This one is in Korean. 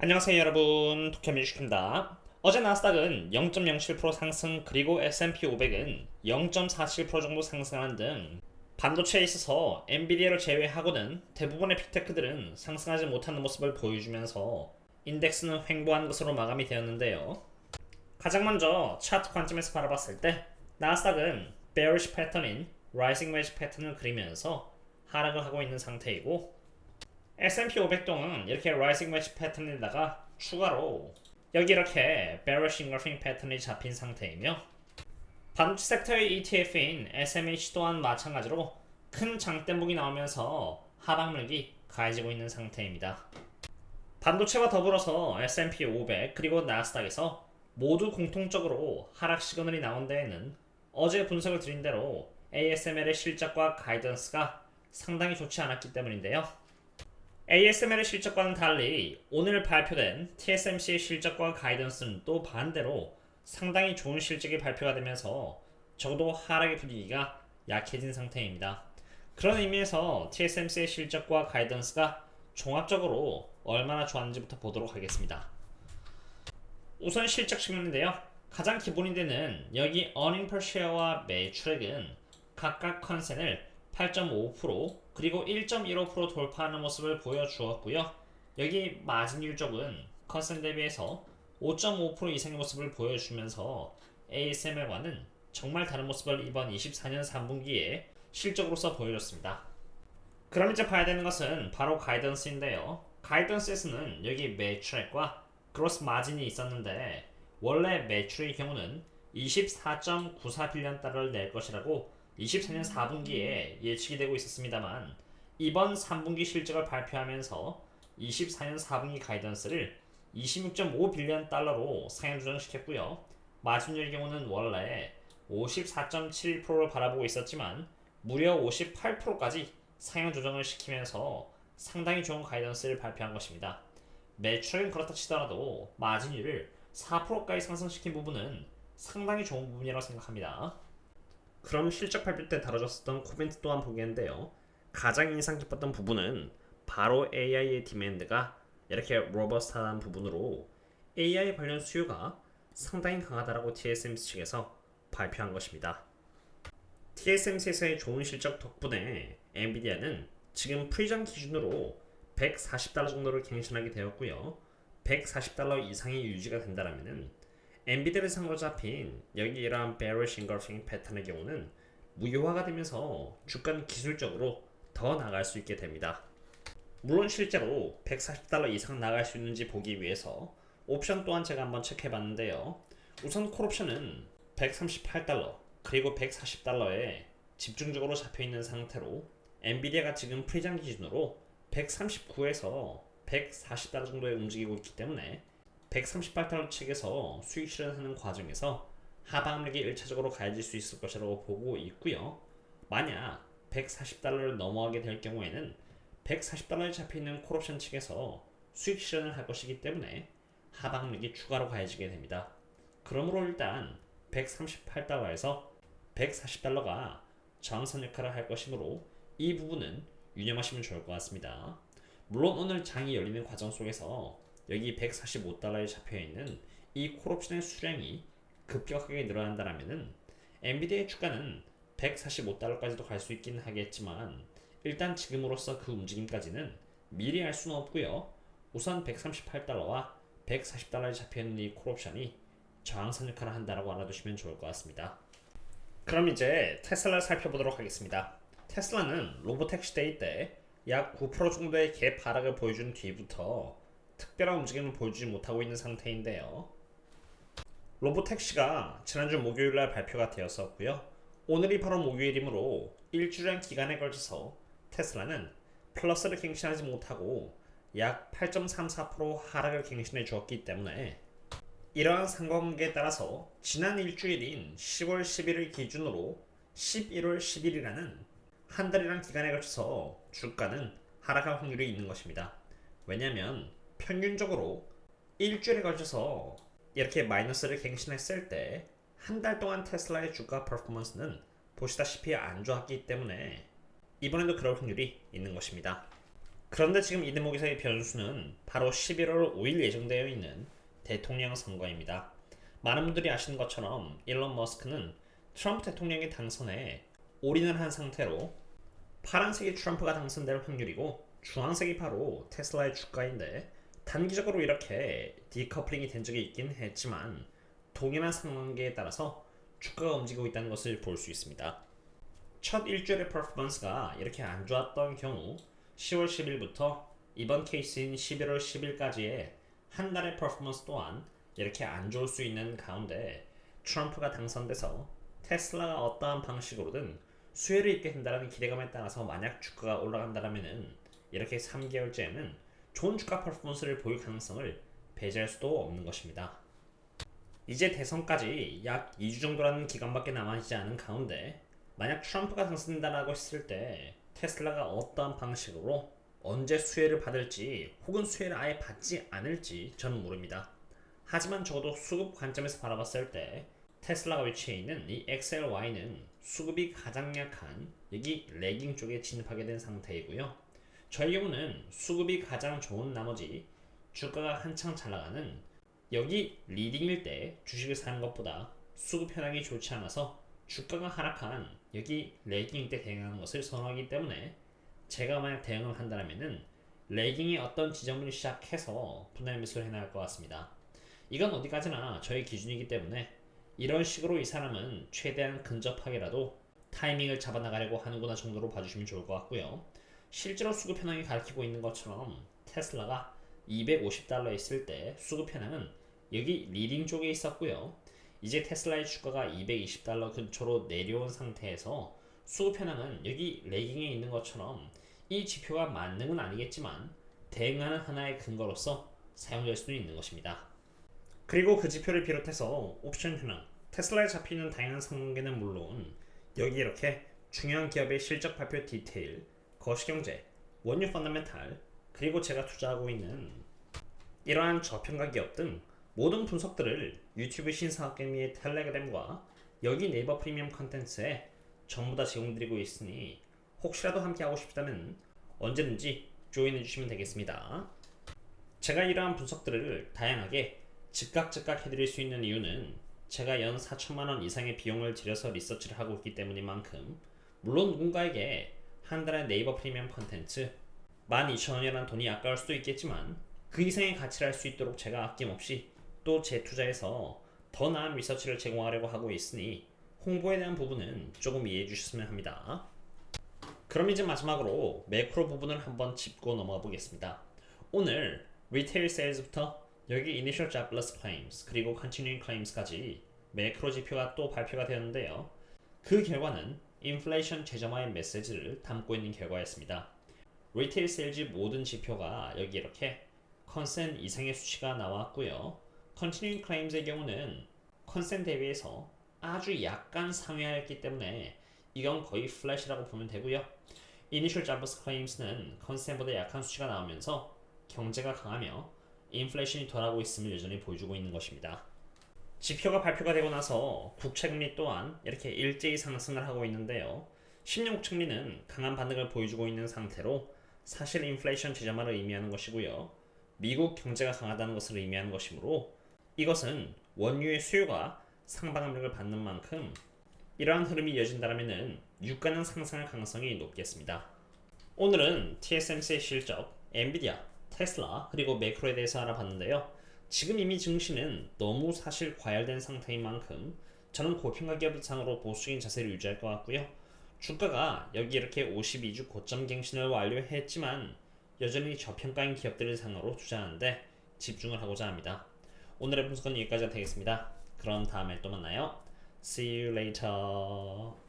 안녕하세요 여러분, 도쿄뮤직입니다. 어제 나스닥은 0.07% 상승, 그리고 S&P 500은 0.47% 정도 상승하는 등 반도체에 있어서 엔비디아를 제외하고는 대부분의 픽테크들은 상승하지 못하는 모습을 보여주면서 인덱스는 횡보한 것으로 마감이 되었는데요. 가장 먼저 차트 관점에서 바라봤을 때 나스닥은 bearish 패턴인 rising wedge 패턴을 그리면서 하락을 하고 있는 상태이고, S&P 500동은 이렇게 라이징 웨지 패턴에다가 추가로 여기 이렇게 bearish engulfing 패턴이 잡힌 상태이며, 반도체 섹터의 ETF인 SMH 또한 마찬가지로 큰 장대목이 나오면서 하방력이 가해지고 있는 상태입니다. 반도체와 더불어서 S&P 500 그리고 나스닥에서 모두 공통적으로 하락 시그널이 나온 데에는 어제 분석을 드린 대로 ASML의 실적과 가이던스가 상당히 좋지 않았기 때문인데요. ASML의 실적과는 달리 오늘 발표된 TSMC의 실적과 가이던스는 또 반대로 상당히 좋은 실적이 발표가 되면서 적어도 하락의 분위기가 약해진 상태입니다. 그런 의미에서 TSMC의 실적과 가이던스가 종합적으로 얼마나 좋았는지부터 보도록 하겠습니다. 우선 실적 측면인데요. 가장 기본이 되는 여기 earning per share와 매출액은 각각 컨센을 8.5% 그리고 1.15% 돌파하는 모습을 보여주었고요. 여기 마진율 쪽은 컨센 대비해서 5.5% 이상의 모습을 보여주면서 ASML과는 정말 다른 모습을 이번 24년 3분기에 실적으로서 보여줬습니다. 그럼 이제 봐야 되는 것은 바로 가이던스인데요. 가이던스에서는 여기 매출액과 그로스 마진이 있었는데, 원래 매출의 경우는 24.94빌리언 달러를 낼 것이라고 24년 4분기에 예측이 되고 있었습니다만, 이번 3분기 실적을 발표하면서 24년 4분기 가이던스를 26.5빌리언 달러로 상향 조정시켰고요. 마진율의 경우는 원래 54.71%를 바라보고 있었지만 무려 58%까지 상향 조정을 시키면서 상당히 좋은 가이던스를 발표한 것입니다. 매출은 그렇다 치더라도 마진율을 4%까지 상승시킨 부분은 상당히 좋은 부분이라고 생각합니다. 그럼 실적 발표 때 다뤄졌었던 코멘트 또한 보겠는데요. 가장 인상 깊었던 부분은 바로 AI의 디맨드가 이렇게 로버스트한 부분으로 AI 관련 수요가 상당히 강하다라고 TSMC 측에서 발표한 것입니다. TSMC에서의 좋은 실적 덕분에 엔비디아는 지금 프리전 기준으로 140달러 정도를 갱신하게 되었고요. 140달러 이상이 유지가 된다면 엔비디아를 상으로 잡힌 여기 이러한 bearish engulfing 패턴의 경우는 무효화가 되면서 주가는 기술적으로 더 나갈 수 있게 됩니다. 물론 실제로 140달러 이상 나갈 수 있는지 보기 위해서 옵션 또한 제가 한번 체크해 봤는데요. 우선 콜옵션은 138달러 그리고 140달러에 집중적으로 잡혀 있는 상태로 엔비디아가 지금 프리장 기준으로 139에서 140달러 정도에 움직이고 있기 때문에 138달러 측에서 수익 실현하는 과정에서 하방력이 1차적으로 가해질 수 있을 것이라고 보고 있고요. 만약 140달러를 넘어가게 될 경우에는 140달러에 잡혀있는 콜옵션 측에서 수익 실현을 할 것이기 때문에 하방력이 추가로 가해지게 됩니다. 그러므로 일단 138달러에서 140달러가 저항선 역할을 할 것이므로 이 부분은 유념하시면 좋을 것 같습니다. 물론 오늘 장이 열리는 과정 속에서 여기 145달러에 잡혀있는 이 콜옵션의 수량이 급격하게 늘어난다면 엔비디아의 주가는 145달러까지도 갈 수 있긴 하겠지만, 일단 지금으로서 그 움직임까지는 미리 알 수는 없고요. 우선 138달러와 140달러에 잡혀있는 이 콜옵션이 저항선 역할을 한다고 알아두시면 좋을 것 같습니다. 그럼 이제 테슬라를 살펴보도록 하겠습니다. 테슬라는 로보택시 데이 때 약 9% 정도의 갭 하락을 보여준 뒤부터 특별한 움직임을 보여주지 못하고 있는 상태인데요. 로보택시가 지난주 목요일날 발표가 되었었고요. 오늘이 바로 목요일이므로 일주일한 기간에 걸쳐서 테슬라는 플러스를 갱신하지 못하고 약 8.34% 하락을 갱신해 주었기 때문에, 이러한 상관관계에 따라서 지난 일주일인 10월 11일 기준으로 11월 10일이라는 한 달이란 기간에 걸쳐서 주가는 하락할 확률이 있는 것입니다. 왜냐하면 평균적으로 일주일에 걸쳐서 이렇게 마이너스를 갱신했을 때 한 달 동안 테슬라의 주가 퍼포먼스는 보시다시피 안 좋았기 때문에 이번에도 그럴 확률이 있는 것입니다. 그런데 지금 이 대목에서의 변수는 바로 11월 5일 예정되어 있는 대통령 선거입니다. 많은 분들이 아시는 것처럼 일론 머스크는 트럼프 대통령의 당선에 올인을 한 상태로 파란색이 트럼프가 당선될 확률이고 주황색이 바로 테슬라의 주가인데 단기적으로 이렇게 디커플링이 된 적이 있긴 했지만 동일한 상관계에 따라서 주가가 움직이고 있다는 것을 볼 수 있습니다. 첫 일주일의 퍼포먼스가 이렇게 안 좋았던 경우 10월 10일부터 이번 케이스인 11월 10일까지의 한 달의 퍼포먼스 또한 이렇게 안 좋을 수 있는 가운데 트럼프가 당선돼서 테슬라가 어떠한 방식으로든 수혜를 입게 된다는 기대감에 따라서 만약 주가가 올라간다면은 이렇게 3개월째에는 좋은 주가 퍼포먼스를 보일 가능성을 배제할 수도 없는 것입니다. 이제 대선까지 약 2주 정도라는 기간밖에 남아있지 않은 가운데 만약 트럼프가 당선된다고 했을 때 테슬라가 어떠한 방식으로 언제 수혜를 받을지 혹은 수혜를 아예 받지 않을지 저는 모릅니다. 하지만 적어도 수급 관점에서 바라봤을 때 테슬라가 위치해 있는 이 XLY는 수급이 가장 약한 여기 레깅 쪽에 진입하게 된 상태이고요. 저희 경우는 수급이 가장 좋은 나머지 주가가 한창 잘 나가는 여기 리딩일 때 주식을 사는 것보다 수급 현황이 좋지 않아서 주가가 하락한 여기 레깅일 때 대응하는 것을 선호하기 때문에 제가 만약 대응을 한다면은 레깅이 어떤 지점을 시작해서 분할 매수를 해나갈 것 같습니다. 이건 어디까지나 저의 기준이기 때문에 이런 식으로 이 사람은 최대한 근접하게라도 타이밍을 잡아나가려고 하는구나 정도로 봐주시면 좋을 것 같고요. 실제로 수급 현황이 가리키고 있는 것처럼 테슬라가 250달러 있을 때 수급 현황은 여기 리딩 쪽에 있었고요. 이제 테슬라의 주가가 220달러 근처로 내려온 상태에서 수급 현황은 여기 레깅에 있는 것처럼 이 지표가 만능은 아니겠지만 대응하는 하나의 근거로서 사용될 수도 있는 것입니다. 그리고 그 지표를 비롯해서 옵션 현황, 테슬라에 잡히는 다양한 상관계는 물론 여기 이렇게 중요한 기업의 실적 발표 디테일, 거시경제, 원유 펀더멘탈, 그리고 제가 투자하고 있는 이러한 저평가 기업 등 모든 분석들을 유튜브 신사학개미의 텔레그램과 여기 네이버 프리미엄 컨텐츠에 전부 다 제공드리고 있으니 혹시라도 함께 하고 싶다면 언제든지 조인해 주시면 되겠습니다. 제가 이러한 분석들을 다양하게 즉각 해드릴 수 있는 이유는 제가 연 4천만원 이상의 비용을 들여서 리서치를 하고 있기 때문인 만큼 물론 누군가에게 한 달에 네이버 프리미엄 컨텐츠 12,000원이라는 돈이 아까울 수도 있겠지만 그 이상의 가치를 할 수 있도록 제가 아낌없이 또 재투자해서 더 나은 리서치를 제공하려고 하고 있으니 홍보에 대한 부분은 조금 이해해 주셨으면 합니다. 그럼 이제 마지막으로 매크로 부분을 한번 짚고 넘어가 보겠습니다. 오늘 리테일 세일즈부터 여기 Initial Jobless Claims 그리고 Continuing Claims까지 매크로 지표가 또 발표가 되었는데요. 그 결과는 인플레이션 최저화의 메시지를 담고 있는 결과였습니다. 리테일 세일즈 모든 지표가 여기 이렇게 컨센 이상의 수치가 나왔고요. Continuing Claims의 경우는 컨센 대비해서 아주 약간 상회하였기 때문에 이건 거의 플랫이라고 보면 되고요. Initial Jobless Claims는 컨센보다 약한 수치가 나오면서 경제가 강하며 인플레이션이 덜하고 있음을 여전히 보여주고 있는 것입니다. 지표가 발표가 되고 나서 국채금리 또한 이렇게 일제히 상승을 하고 있는데요. 10년 국채금리는 강한 반등을 보여주고 있는 상태로 사실 인플레이션 최저화를 의미하는 것이고요. 미국 경제가 강하다는 것을 의미하는 것이므로 이것은 원유의 수요가 상방 압력을 받는 만큼 이러한 흐름이 이어진다면 유가는 상승할 가능성이 높겠습니다. 오늘은 TSMC의 실적, 엔비디아, 테슬라 그리고 매크로에 대해서 알아봤는데요. 지금 이미 증시는 너무 사실 과열된 상태인 만큼 저는 고평가 기업 상으로 보수적인 자세를 유지할 것 같고요. 주가가 여기 이렇게 52주 고점 갱신을 완료했지만 여전히 저평가인 기업들을 상으로 투자하는데 집중을 하고자 합니다. 오늘의 분석은 여기까지가 되겠습니다. 그럼 다음에 또 만나요. See you later.